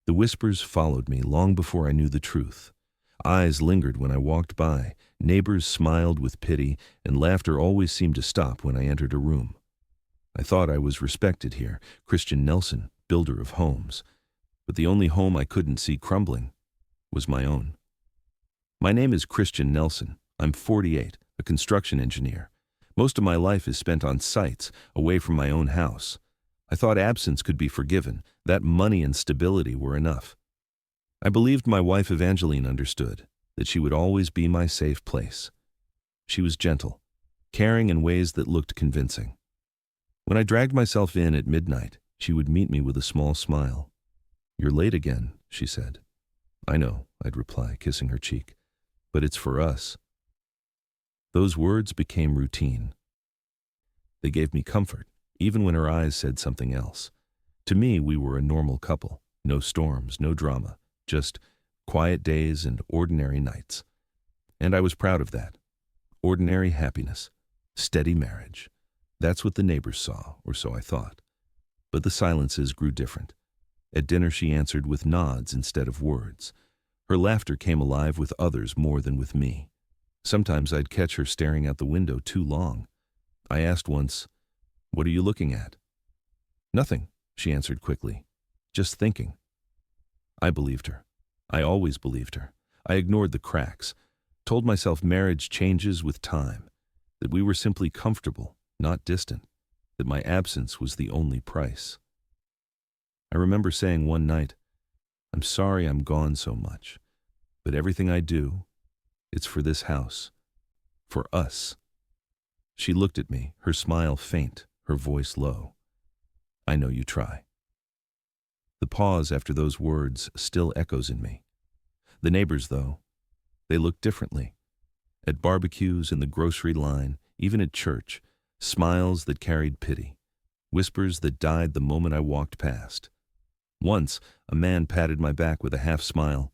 The whispers followed me long before I knew the truth. Eyes lingered when I walked by, neighbors smiled with pity, and laughter always seemed to stop when I entered a room. I thought I was respected here, Christian Nelson, builder of homes. But the only home I couldn't see crumbling was my own. My name is Christian Nelson. I'm 48, a construction engineer. Most of my life is spent on sites, away from my own house. I thought absence could be forgiven, that money and stability were enough. I believed my wife Evangeline understood, that she would always be my safe place. She was gentle, caring in ways that looked convincing. When I dragged myself in at midnight, she would meet me with a small smile. "You're late again," she said. "I know," I'd reply, kissing her cheek, "but it's for us." Those words became routine. They gave me comfort, even when her eyes said something else. To me, we were a normal couple. No storms, no drama, just quiet days and ordinary nights. And I was proud of that. Ordinary happiness, steady marriage. That's what the neighbors saw, or so I thought. But the silences grew different. At dinner she answered with nods instead of words. Her laughter came alive with others more than with me. Sometimes I'd catch her staring out the window too long. I asked once, "What are you looking at?" "Nothing," she answered quickly. "Just thinking." I believed her. I always believed her. I ignored the cracks, told myself marriage changes with time, that we were simply comfortable, not distant, that my absence was the only price. I remember saying one night, "I'm sorry I'm gone so much, but everything I do, it's for this house, for us." She looked at me, her smile faint, her voice low. "I know you try." The pause after those words still echoes in me. The neighbors, though, they looked differently. At barbecues, in the grocery line, even at church, smiles that carried pity, whispers that died the moment I walked past. Once, a man patted my back with a half smile.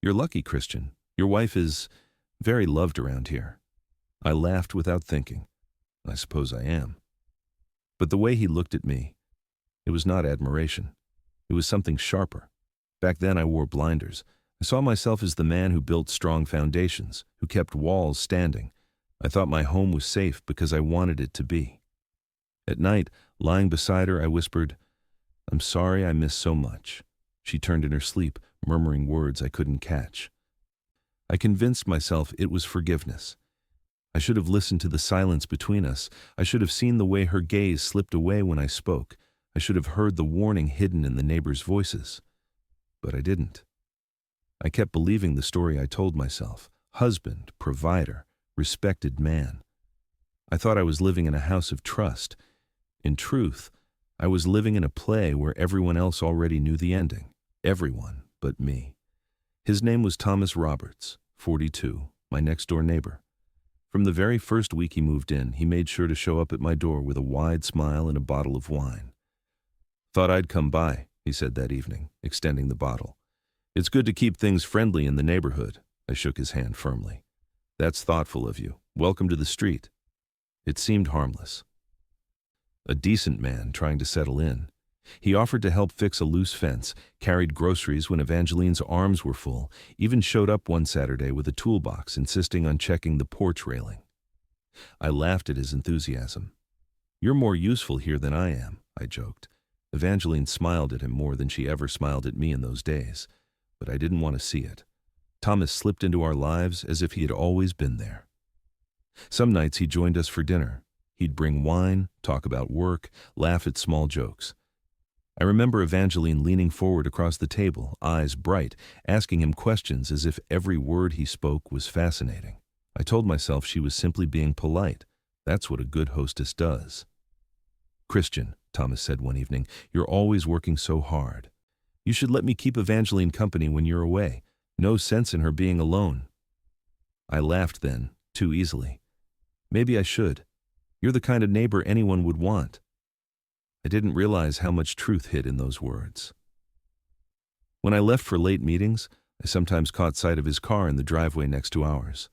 "You're lucky, Christian. Your wife is very loved around here." I laughed without thinking. I suppose I am. But the way he looked at me, it was not admiration. It was something sharper. Back then I wore blinders. I saw myself as the man who built strong foundations, who kept walls standing. I thought my home was safe because I wanted it to be. At night, lying beside her, I whispered, "I'm sorry I miss so much." She turned in her sleep, murmuring words I couldn't catch. I convinced myself it was forgiveness. I should have listened to the silence between us. I should have seen the way her gaze slipped away when I spoke. I should have heard the warning hidden in the neighbors' voices. But I didn't. I kept believing the story I told myself. Husband, provider, respected man. I thought I was living in a house of trust. In truth, I was living in a play where everyone else already knew the ending. Everyone but me. His name was Thomas Roberts, 42, my next-door neighbor. From the very first week he moved in, he made sure to show up at my door with a wide smile and a bottle of wine. "Thought I'd come by," he said that evening, extending the bottle. "It's good to keep things friendly in the neighborhood." I shook his hand firmly. "That's thoughtful of you. Welcome to the street." It seemed harmless. A decent man trying to settle in. He offered to help fix a loose fence, carried groceries when Evangeline's arms were full, even showed up one Saturday with a toolbox, insisting on checking the porch railing. I laughed at his enthusiasm. "You're more useful here than I am," I joked. Evangeline smiled at him more than she ever smiled at me in those days, but I didn't want to see it. Thomas slipped into our lives as if he had always been there. Some nights he joined us for dinner. He'd bring wine, talk about work, laugh at small jokes. I remember Evangeline leaning forward across the table, eyes bright, asking him questions as if every word he spoke was fascinating. I told myself she was simply being polite. That's what a good hostess does. "Christian," Thomas said one evening, "you're always working so hard. You should let me keep Evangeline company when you're away. No sense in her being alone." I laughed then, too easily. "Maybe I should. You're the kind of neighbor anyone would want." I didn't realize how much truth hid in those words. When I left for late meetings, I sometimes caught sight of his car in the driveway next to ours.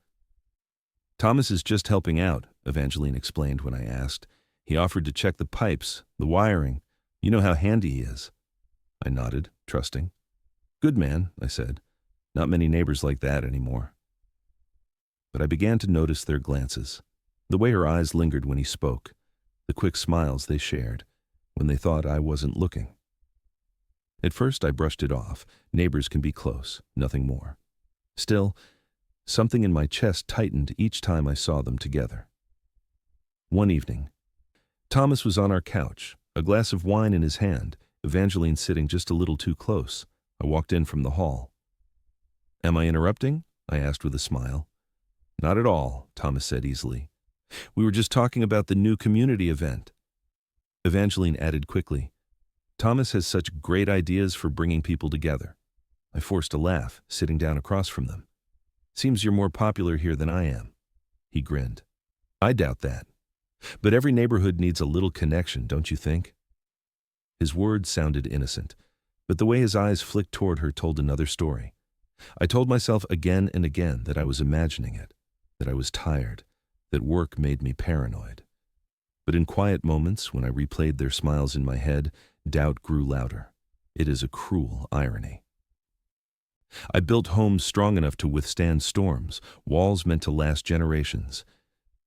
"Thomas is just helping out," Evangeline explained when I asked. "He offered to check the pipes, the wiring. You know how handy he is." I nodded, trusting. Good man, I said. Not many neighbors like that anymore. But I began to notice their glances, the way her eyes lingered when he spoke, the quick smiles they shared when they thought I wasn't looking. At first I brushed it off. Neighbors can be close, nothing more. Still, something in my chest tightened each time I saw them together. One evening, Thomas was on our couch, a glass of wine in his hand, Evangeline sitting just a little too close. I walked in from the hall. Am I interrupting? I asked with a smile. Not at all, Thomas said easily. We were just talking about the new community event. Evangeline added quickly, Thomas has such great ideas for bringing people together. I forced a laugh, sitting down across from them. Seems you're more popular here than I am. He grinned. I doubt that. But every neighborhood needs a little connection, don't you think? His words sounded innocent, but the way his eyes flicked toward her told another story. I told myself again and again that I was imagining it, that I was tired, that work made me paranoid. But in quiet moments, when I replayed their smiles in my head, doubt grew louder. It is a cruel irony. I built homes strong enough to withstand storms, walls meant to last generations.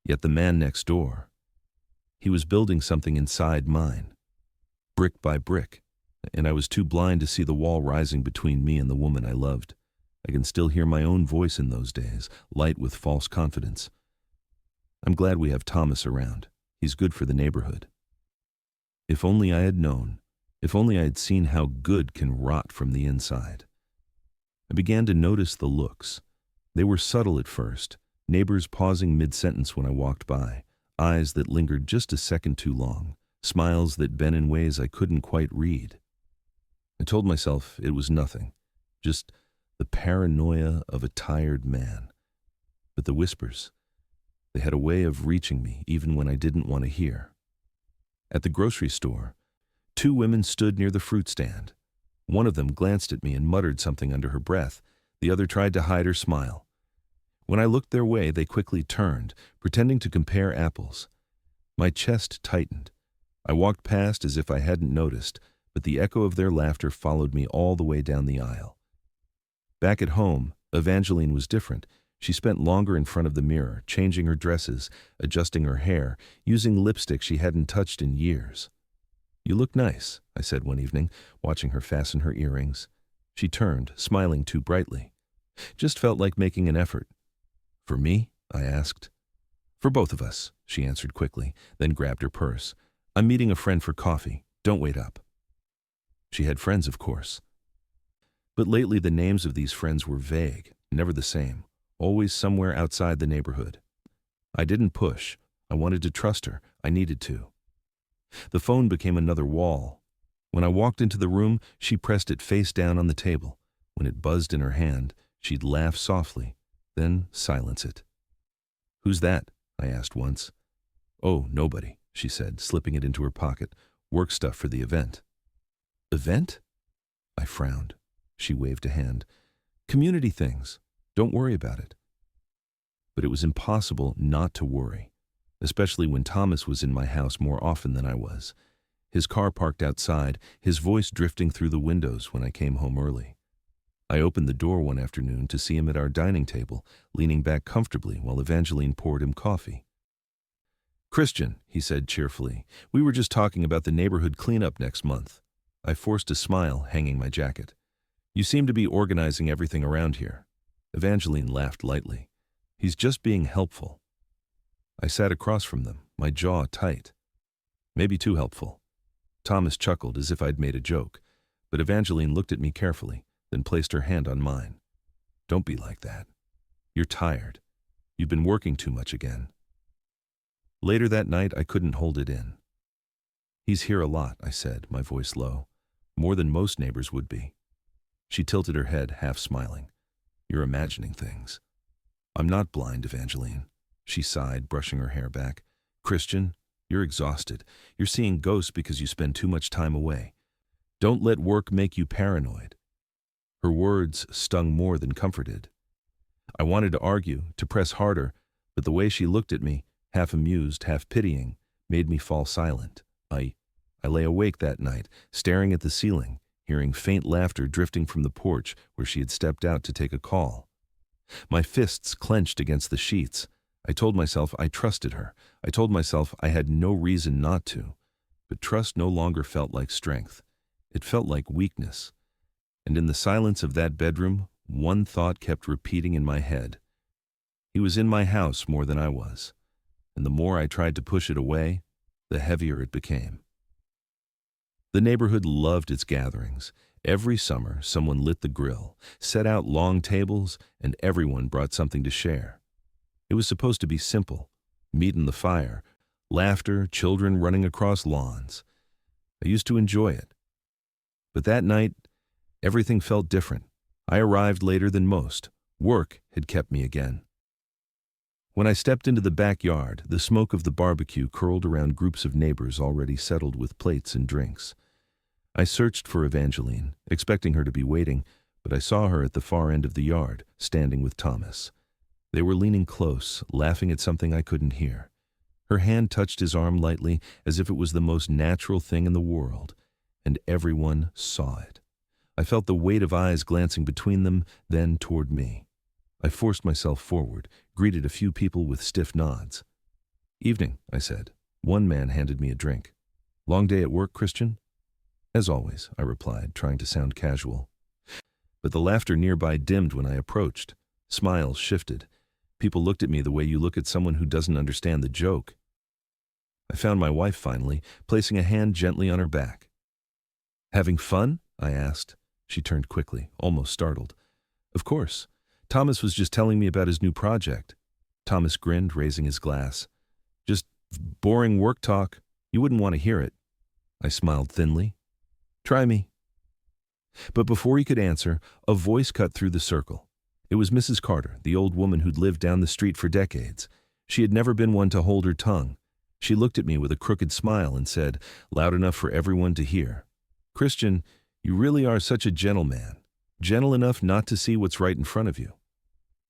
Yet the man next door, he was building something inside mine, brick by brick, and I was too blind to see the wall rising between me and the woman I loved. I can still hear my own voice in those days, light with false confidence. I'm glad we have Thomas around. He's good for the neighborhood. If only I had known, if only I had seen how good can rot from the inside. I began to notice the looks. They were subtle at first, neighbors pausing mid-sentence when I walked by, eyes that lingered just a second too long, smiles that bent in ways I couldn't quite read. I told myself it was nothing, just the paranoia of a tired man. But the whispers, they had a way of reaching me even when I didn't want to hear. At the grocery store, two women stood near the fruit stand. One of them glanced at me and muttered something under her breath. The other tried to hide her smile. When I looked their way, they quickly turned, pretending to compare apples. My chest tightened. I walked past as if I hadn't noticed, but the echo of their laughter followed me all the way down the aisle. Back at home, Evangeline was different. She spent longer in front of the mirror, changing her dresses, adjusting her hair, using lipstick she hadn't touched in years. You look nice, I said one evening, watching her fasten her earrings. She turned, smiling too brightly. Just felt like making an effort. For me? I asked. For both of us, she answered quickly, then grabbed her purse. I'm meeting a friend for coffee. Don't wait up. She had friends, of course. But lately the names of these friends were vague, never the same, always somewhere outside the neighborhood. I didn't push. I wanted to trust her. I needed to. The phone became another wall. When I walked into the room, she pressed it face down on the table. When it buzzed in her hand, she'd laugh softly, then silence it. Who's that? I asked once. Oh, nobody, she said, slipping it into her pocket. Work stuff for the event. Event? I frowned. She waved a hand. Community things. Don't worry about it. But it was impossible not to worry, especially when Thomas was in my house more often than I was. His car parked outside, his voice drifting through the windows when I came home early. I opened the door one afternoon to see him at our dining table, leaning back comfortably while Evangeline poured him coffee. Christian, he said cheerfully, we were just talking about the neighborhood cleanup next month. I forced a smile, hanging my jacket. You seem to be organizing everything around here. Evangeline laughed lightly. He's just being helpful. I sat across from them, my jaw tight. Maybe too helpful. Thomas chuckled as if I'd made a joke, but Evangeline looked at me carefully, then placed her hand on mine. Don't be like that. You're tired. You've been working too much again. Later that night, I couldn't hold it in. He's here a lot, I said, my voice low. More than most neighbors would be. She tilted her head, half smiling. You're imagining things. I'm not blind, Evangeline. She sighed, brushing her hair back. Christian, you're exhausted. You're seeing ghosts because you spend too much time away. Don't let work make you paranoid. Her words stung more than comforted. I wanted to argue, to press harder, but the way she looked at me, half amused, half pitying, made me fall silent. I lay awake that night, staring at the ceiling, hearing faint laughter drifting from the porch where she had stepped out to take a call. My fists clenched against the sheets. I told myself I trusted her. I told myself I had no reason not to. But trust no longer felt like strength. It felt like weakness. And in the silence of that bedroom, one thought kept repeating in my head. He was in my house more than I was. And the more I tried to push it away, the heavier it became. The neighborhood loved its gatherings. Every summer, someone lit the grill, set out long tables, and everyone brought something to share. It was supposed to be simple: meat in the fire, laughter, children running across lawns. I used to enjoy it. But that night, everything felt different. I arrived later than most. Work had kept me again. When I stepped into the backyard, the smoke of the barbecue curled around groups of neighbors already settled with plates and drinks. I searched for Evangeline, expecting her to be waiting, but I saw her at the far end of the yard, standing with Thomas. They were leaning close, laughing at something I couldn't hear. Her hand touched his arm lightly, as if it was the most natural thing in the world, and everyone saw it. I felt the weight of eyes glancing between them, then toward me. I forced myself forward, greeted a few people with stiff nods. "Evening," I said. One man handed me a drink. "Long day at work, Christian?" "As always," I replied, trying to sound casual. But the laughter nearby dimmed when I approached. Smiles shifted. People looked at me the way you look at someone who doesn't understand the joke. I found my wife finally, placing a hand gently on her back. "Having fun?" I asked. She turned quickly, almost startled. "Of course. Thomas was just telling me about his new project." Thomas grinned, raising his glass. "Just boring work talk. You wouldn't want to hear it." I smiled thinly. "Try me." But before he could answer, a voice cut through the circle. It was Mrs. Carter, the old woman who'd lived down the street for decades. She had never been one to hold her tongue. She looked at me with a crooked smile and said, loud enough for everyone to hear, "Christian, you really are such a gentleman. Gentle enough not to see what's right in front of you."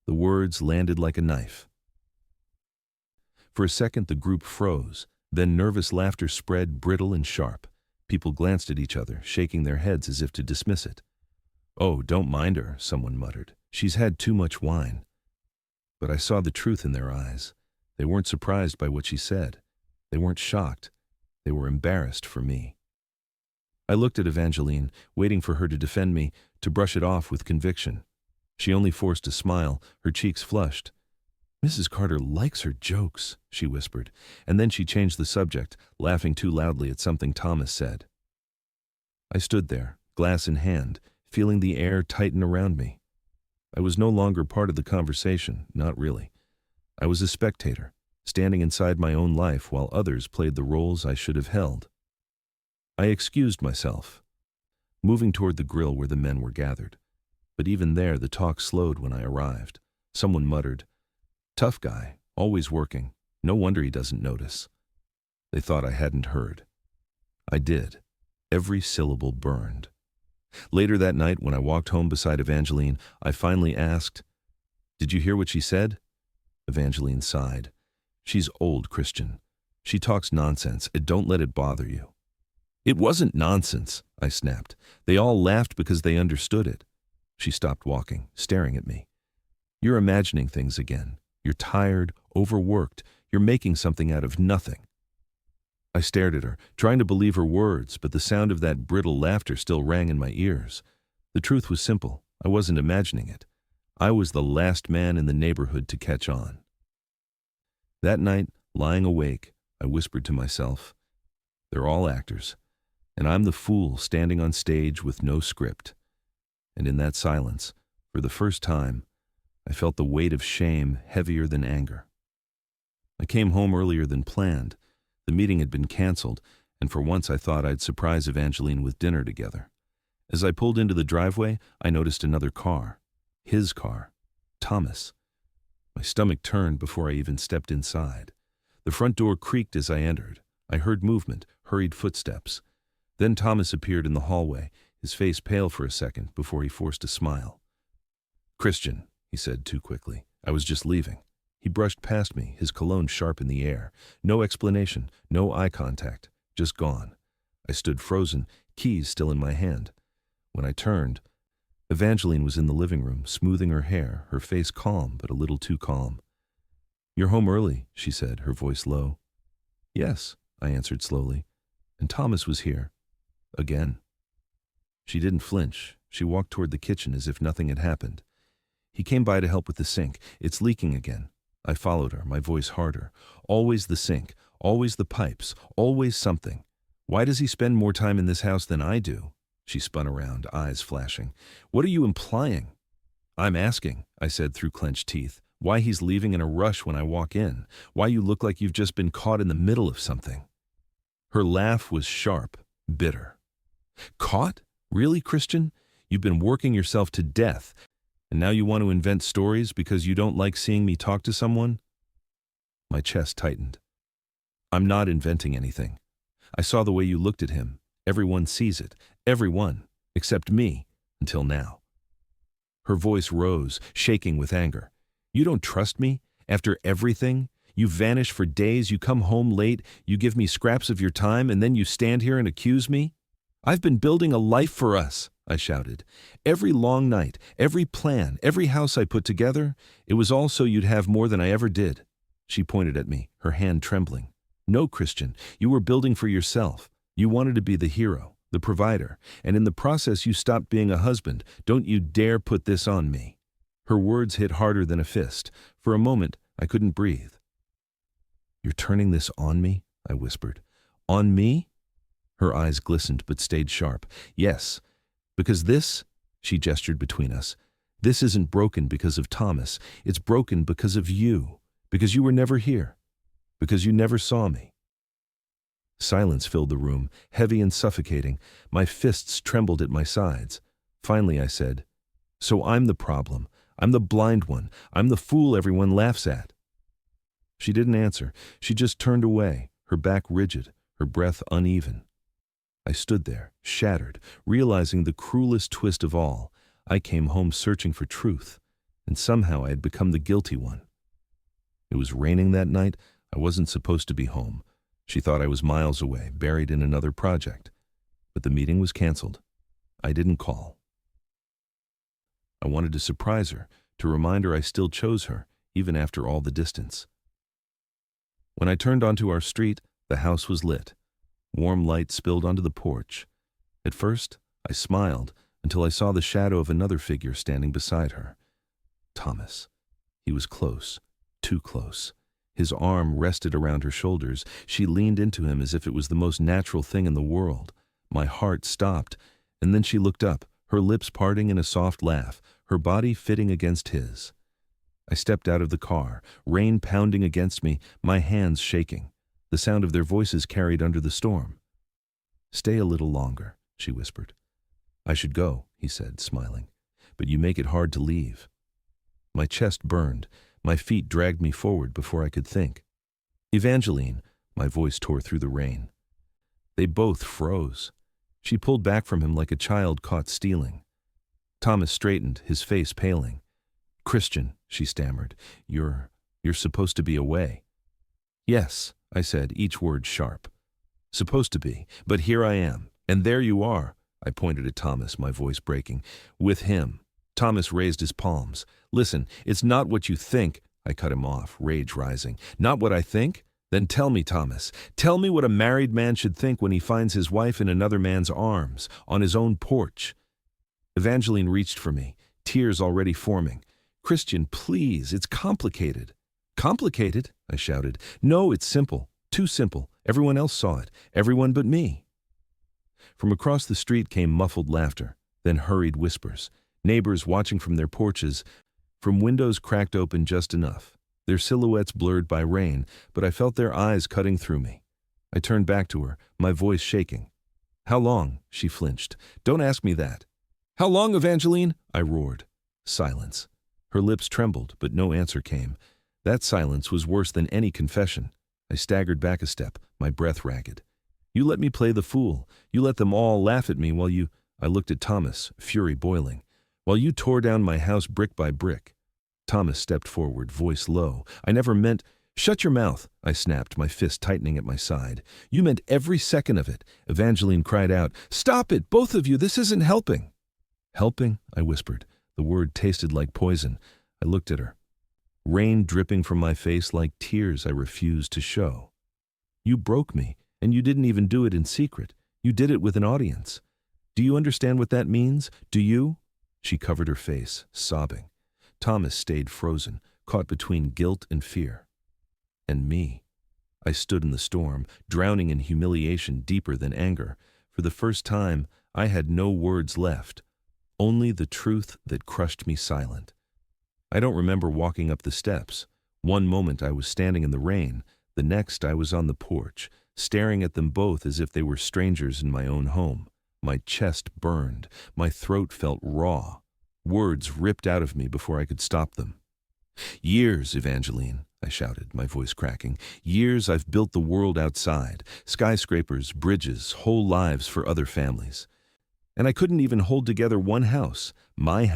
The words landed like a knife. For a second, the group froze. Then nervous laughter spread, brittle and sharp. People glanced at each other, shaking their heads as if to dismiss it. "Oh, don't mind her," someone muttered. "She's had too much wine." But I saw the truth in their eyes. They weren't surprised by what she said. They weren't shocked. They were embarrassed for me. I looked at Evangeline, waiting for her to defend me, to brush it off with conviction. She only forced a smile, her cheeks flushed. "Mrs. Carter likes her jokes," she whispered, and then she changed the subject, laughing too loudly at something Thomas said. I stood there, glass in hand, feeling the air tighten around me. I was no longer part of the conversation, not really. I was a spectator, standing inside my own life while others played the roles I should have held. I excused myself, moving toward the grill where the men were gathered. But even there, the talk slowed when I arrived. Someone muttered, "Tough guy, always working. No wonder he doesn't notice." They thought I hadn't heard. I did. Every syllable burned. Later that night, when I walked home beside Evangeline, I finally asked, "Did you hear what she said?" Evangeline sighed. "She's old, Christian. She talks nonsense, and don't let it bother you." "It wasn't nonsense," I snapped. "They all laughed because they understood it." She stopped walking, staring at me. "You're imagining things again. You're tired, overworked. You're making something out of nothing." I stared at her, trying to believe her words, but the sound of that brittle laughter still rang in my ears. The truth was simple. I wasn't imagining it. I was the last man in the neighborhood to catch on. That night, lying awake, I whispered to myself, "They're all actors, and I'm the fool standing on stage with no script." And in that silence, for the first time, I felt the weight of shame heavier than anger. I came home earlier than planned. The meeting had been canceled, and for once I thought I'd surprise Evangeline with dinner together. As I pulled into the driveway, I noticed another car. His car. Thomas. My stomach turned before I even stepped inside. The front door creaked as I entered. I heard movement, hurried footsteps. Then Thomas appeared in the hallway, his face pale for a second before he forced a smile. "Christian," he said too quickly. "I was just leaving." He brushed past me, his cologne sharp in the air. No explanation, no eye contact, just gone. I stood frozen, keys still in my hand. When I turned, Evangeline was in the living room, smoothing her hair, her face calm but a little too calm. "You're home early," she said, her voice low. "Yes," I answered slowly. "And Thomas was here. Again." She didn't flinch. She walked toward the kitchen as if nothing had happened. "He came by to help with the sink. It's leaking again." I followed her, my voice harder. "Always the sink, always the pipes, always something. Why does he spend more time in this house than I do?" She spun around, eyes flashing. "What are you implying?" "I'm asking," I said through clenched teeth, "why he's leaving in a rush when I walk in. Why you look like you've just been caught in the middle of something." Her laugh was sharp, bitter. "Caught? Really, Christian? You've been working yourself to death, and now you want to invent stories because you don't like seeing me talk to someone?" My chest tightened. "I'm not inventing anything. I saw the way you looked at him. Everyone sees it. Everyone. Except me. Until now." Her voice rose, shaking with anger. "You don't trust me? After everything? You vanish for days, you come home late, you give me scraps of your time, and then you stand here and accuse me? I've been building a life for us," I shouted. "Every long night, every plan, every house I put together, it was all so you'd have more than I ever did." She pointed at me, her hand trembling. "No, Christian, you were building for yourself. You wanted to be the hero, the provider, and in the process you stopped being a husband. Don't you dare put this on me." Her words hit harder than a fist. For a moment, I couldn't breathe. "You're turning this on me?" I whispered. "On me?" Her eyes glistened but stayed sharp. "Yes, because this," she gestured between us, "this isn't broken because of Thomas. It's broken because of you. Because you were never here. Because you never saw me." Silence filled the room, heavy and suffocating. My fists trembled at my sides. Finally I said, "So I'm the problem. I'm the blind one. I'm the fool everyone laughs at." She didn't answer. She just turned away, her back rigid, her breath uneven. I stood there, shattered, realizing the cruelest twist of all. I came home searching for truth, and somehow I had become the guilty one. It was raining that night. I wasn't supposed to be home. She thought I was miles away, buried in another project. But the meeting was canceled. I didn't call. I wanted to surprise her, to remind her I still chose her, even after all the distance. When I turned onto our street, the house was lit. Warm light spilled onto the porch. At first, I smiled until I saw the shadow of another figure standing beside her. Thomas. He was close, too close. His arm rested around her shoulders. She leaned into him as if it was the most natural thing in the world. My heart stopped, and then she looked up, her lips parting in a soft laugh, her body fitting against his. I stepped out of the car, rain pounding against me, my hands shaking. The sound of their voices carried under the storm. "Stay a little longer," she whispered. "I should go," he said, smiling. "But you make it hard to leave." My chest burned. My feet dragged me forward before I could think. "Evangeline," my voice tore through the rain. They both froze. She pulled back from him like a child caught stealing. Thomas straightened, his face paling. "Christian," she stammered, You're supposed to be away." "Yes," I said, each word sharp. "Supposed to be, but here I am, and there you are." I pointed at Thomas, my voice breaking. "With him." Thomas raised his palms. "Listen, it's not what you think." I cut him off, rage rising. "Not what I think? Then tell me, Thomas. Tell me what a married man should think when he finds his wife in another man's arms, on his own porch." Evangeline reached for me, tears already forming. "Christian, please, it's complicated." "Complicated?" I shouted. "No, it's simple. Too simple. Everyone else saw it. Everyone but me." From across the street came muffled laughter, then hurried whispers. Neighbors watching from their porches, from windows cracked open just enough. Their silhouettes blurred by rain, but I felt their eyes cutting through me. I turned back to her, my voice shaking. "How long?" She flinched. "Don't ask me that." "How long, Evangeline?" I roared. Silence. Her lips trembled, but no answer came. That silence was worse than any confession. I staggered back a step, my breath ragged. "You let me play the fool. You let them all laugh at me while you—" I looked at Thomas, fury boiling. "While you tore down my house brick by brick." Thomas stepped forward, voice low. "I never meant—" "Shut your mouth," I snapped, my fist tightening at my side. "You meant every second of it." Evangeline cried out. "Stop it, both of you, this isn't helping." Helping? I whispered. The word tasted like poison. I looked at her. Rain dripping from my face like tears I refused to show. You broke me, and you didn't even do it in secret. You did it with an audience. Do you understand what that means? Do you? She covered her face, sobbing. Thomas stayed frozen, caught between guilt and fear. And me. I stood in the storm, drowning in humiliation deeper than anger. For the first time, I had no words left, only the truth that crushed me silent. I don't remember walking up the steps. One moment I was standing in the rain, the next I was on the porch, staring at them both as if they were strangers in my own home. My chest burned, my throat felt raw. Words ripped out of me before I could stop them. Years, Evangeline, I shouted, my voice cracking. Years I've built the world outside, skyscrapers, bridges, whole lives for other families. And I couldn't even hold together one house, my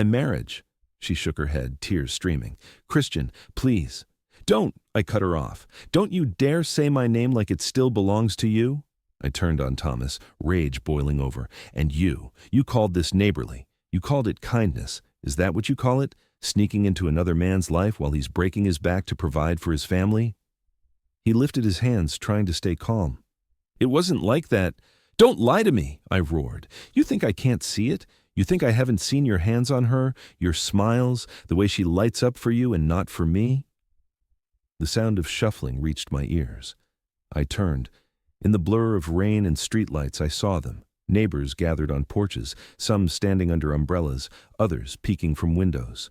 marriage. She shook her head, tears streaming. Christian, please. Don't, I cut her off. Don't you dare say my name like it still belongs to you. I turned on Thomas, rage boiling over. And you called this neighborly. You called it kindness. Is that what you call it? Sneaking into another man's life while he's breaking his back to provide for his family? He lifted his hands, trying to stay calm. It wasn't like that. Don't lie to me, I roared. You think I can't see it? You think I haven't seen your hands on her, your smiles, the way she lights up for you and not for me? The sound of shuffling reached my ears. I turned. In the blur of rain and streetlights, I saw them. Neighbors gathered on porches, some standing under umbrellas, others peeking from windows.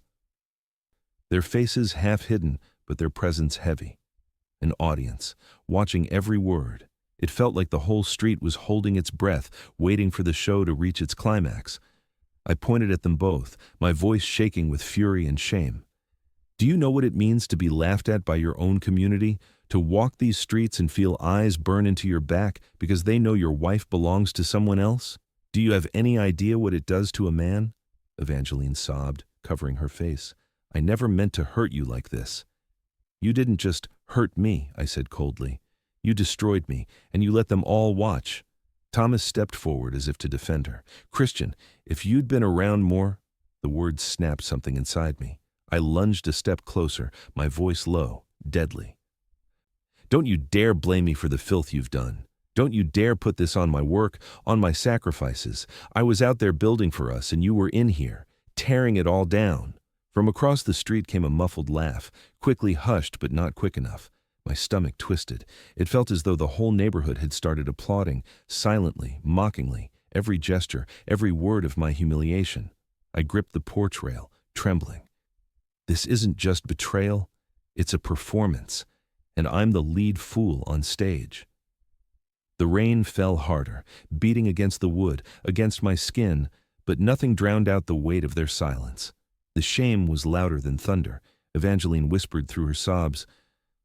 Their faces half hidden, but their presence heavy. An audience, watching every word. It felt like the whole street was holding its breath, waiting for the show to reach its climax. I pointed at them both, my voice shaking with fury and shame. Do you know what it means to be laughed at by your own community? To walk these streets and feel eyes burn into your back because they know your wife belongs to someone else? Do you have any idea what it does to a man? Evangeline sobbed, covering her face. I never meant to hurt you like this. You didn't just hurt me, I said coldly. You destroyed me, and you let them all watch. Thomas stepped forward as if to defend her. Christian, if you'd been around more... The words snapped something inside me. I lunged a step closer, my voice low, deadly. Don't you dare blame me for the filth you've done. Don't you dare put this on my work, on my sacrifices. I was out there building for us, and you were in here, tearing it all down. From across the street came a muffled laugh, quickly hushed but not quick enough. My stomach twisted. It felt as though the whole neighborhood had started applauding, silently, mockingly, every gesture, every word of my humiliation. I gripped the porch rail, trembling. This isn't just betrayal, it's a performance, and I'm the lead fool on stage. The rain fell harder, beating against the wood, against my skin, but nothing drowned out the weight of their silence. The shame was louder than thunder. Evangeline whispered through her sobs,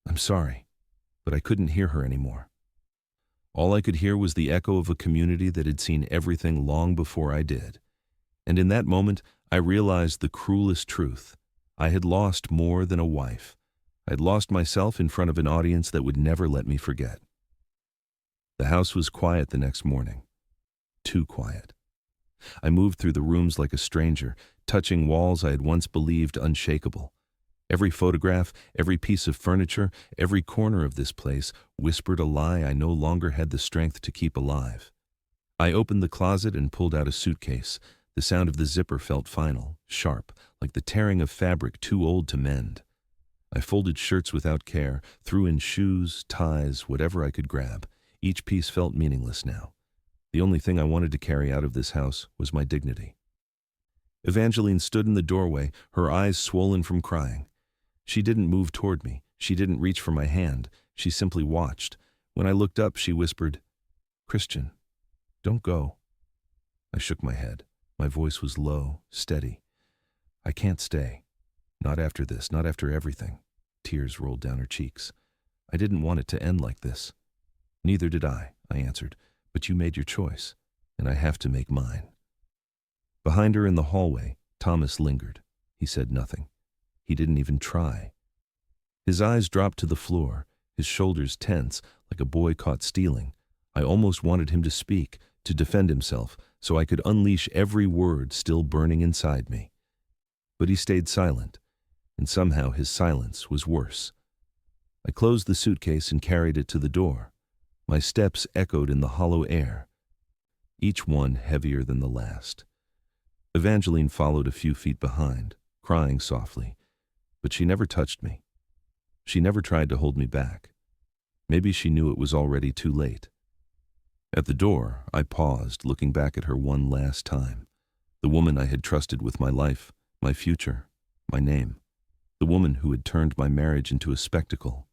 I'm sorry, but I couldn't hear her anymore. All I could hear was the echo of a community that had seen everything long before I did. And in that moment, I realized the cruelest truth. I had lost more than a wife. I'd lost myself in front of an audience that would never let me forget. The house was quiet the next morning. Too quiet. I moved through the rooms like a stranger, touching walls I had once believed unshakable. Every photograph, every piece of furniture, every corner of this place whispered a lie I no longer had the strength to keep alive. I opened the closet and pulled out a suitcase. The sound of the zipper felt final, sharp, like the tearing of fabric too old to mend. I folded shirts without care, threw in shoes, ties, whatever I could grab. Each piece felt meaningless now. The only thing I wanted to carry out of this house was my dignity. Evangeline stood in the doorway, her eyes swollen from crying. She didn't move toward me. She didn't reach for my hand. She simply watched. When I looked up, she whispered, Christian, don't go. I shook my head. My voice was low, steady. I can't stay. Not after this, not after everything. Tears rolled down her cheeks. I didn't want it to end like this. Neither did I answered. But you made your choice, and I have to make mine. Behind her in the hallway, Thomas lingered. He said nothing. He didn't even try. His eyes dropped to the floor, his shoulders tense, like a boy caught stealing. I almost wanted him to speak, to defend himself, so I could unleash every word still burning inside me. But he stayed silent, and somehow his silence was worse. I closed the suitcase and carried it to the door. My steps echoed in the hollow air, each one heavier than the last. Evangeline followed a few feet behind, crying softly, but she never touched me. She never tried to hold me back. Maybe she knew it was already too late. At the door, I paused, looking back at her one last time. The woman I had trusted with my life, my future, my name. The woman who had turned my marriage into a spectacle.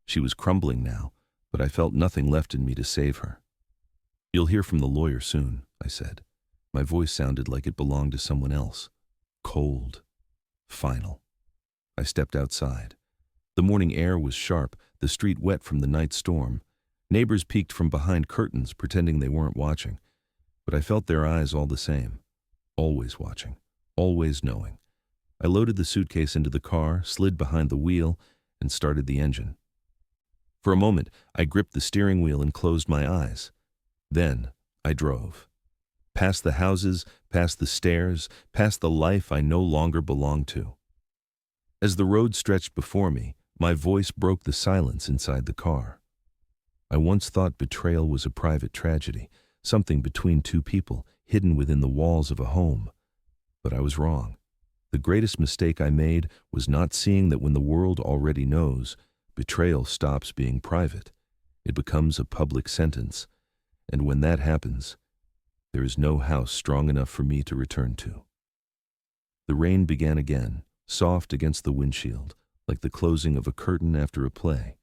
She was crumbling now, but I felt nothing left in me to save her. "You'll hear from the lawyer soon," I said. My voice sounded like it belonged to someone else. Cold. Final. I stepped outside. The morning air was sharp, the street wet from the night storm. Neighbors peeked from behind curtains, pretending they weren't watching. But I felt their eyes all the same. Always watching. Always knowing. I loaded the suitcase into the car, slid behind the wheel, and started the engine. For a moment, I gripped the steering wheel and closed my eyes. Then, I drove. Past the houses, past the stairs, past the life I no longer belonged to. As the road stretched before me, my voice broke the silence inside the car. I once thought betrayal was a private tragedy, something between two people, hidden within the walls of a home. But I was wrong. The greatest mistake I made was not seeing that when the world already knows, betrayal stops being private. It becomes a public sentence. And when that happens, there is no house strong enough for me to return to. The rain began again, soft against the windshield, like the closing of a curtain after a play.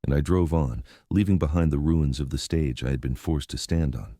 And I drove on, leaving behind the ruins of the stage I had been forced to stand on.